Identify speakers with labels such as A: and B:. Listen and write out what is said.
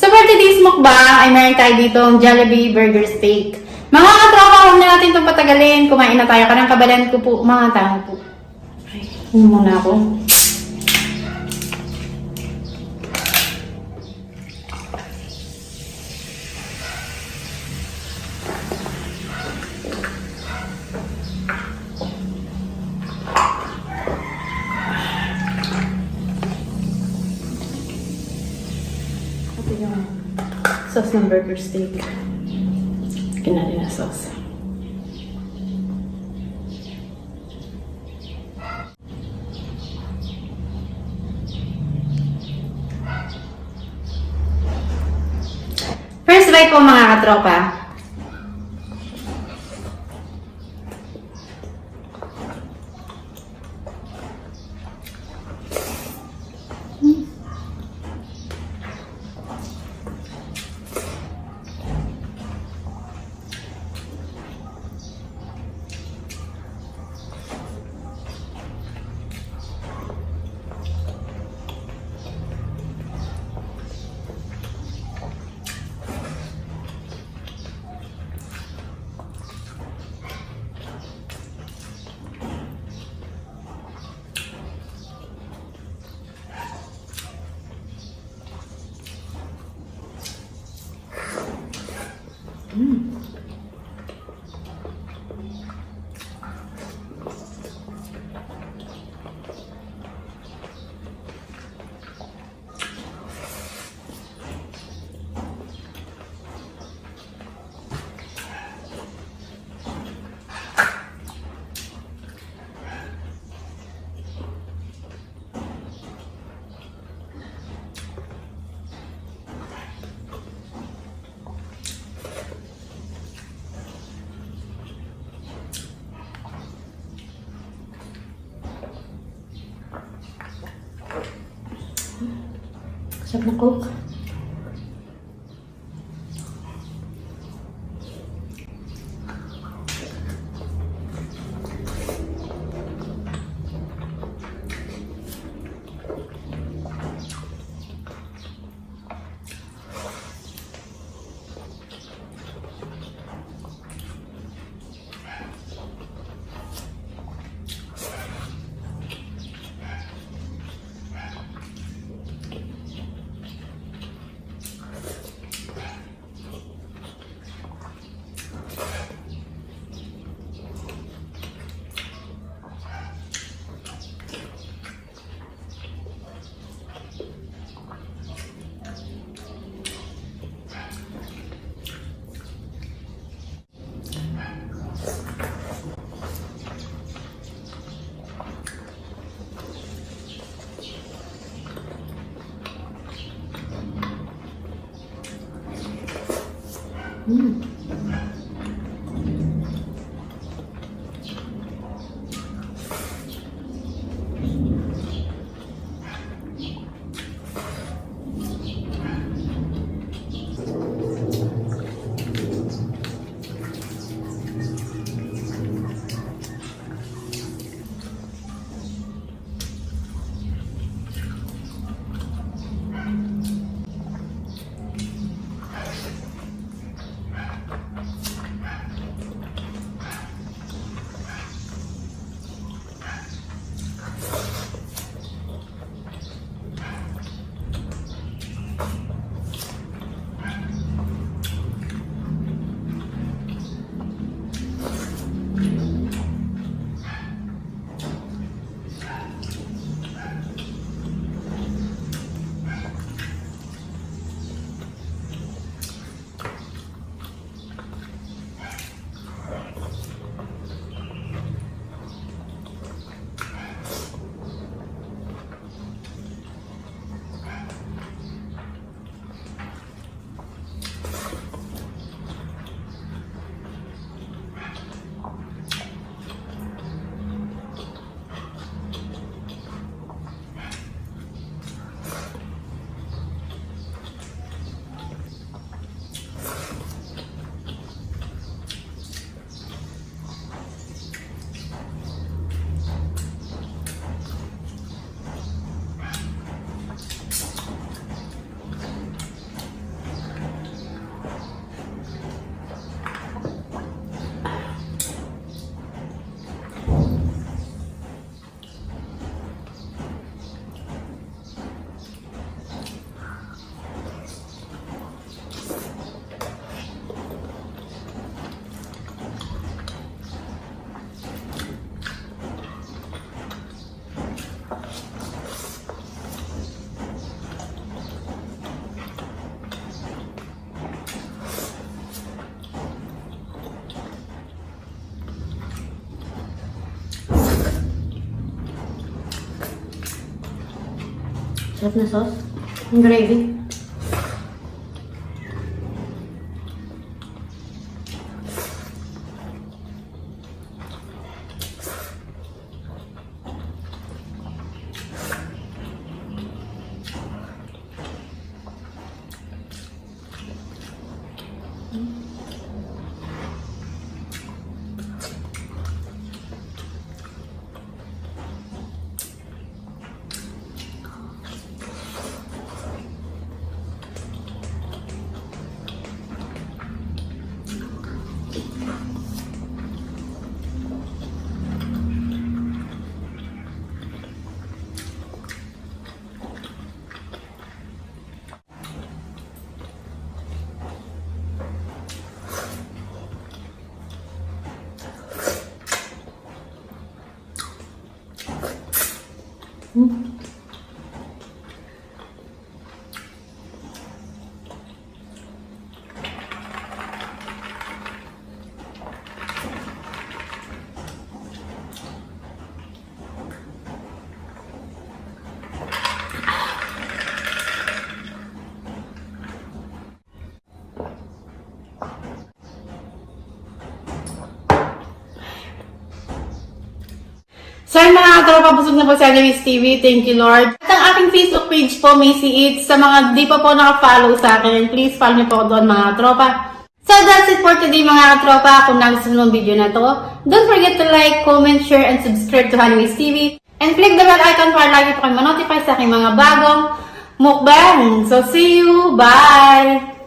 A: Sa for today's mukbang ay meron tayo dito ang Jollibee Burger Steak. Mga katropa, huwag na natin itong patagalin. Kumain na tayo. Karang kabalan ko po, mga tao po. Ay, muna ako. Ito yung sauce ng burger steak. Kinali na sauce. First bite po mga katropa. Sarap ng Coke. Sarap na sauce. Ang gravy. So yun mga katropa, busog na po sa Luis TV. Thank you, Lord. At ang aking Facebook page po, Macy Eats. Sa mga di pa po naka-follow sa akin, please follow niyo po doon mga katropa. So that's it for today mga katropa. Kung nagustuhan mo ang video na to, don't forget to like, comment, share, and subscribe to Luis TV. And click the bell icon para lagi po kayo ma-notify sa aking mga bagong mukbang. So see you! Bye!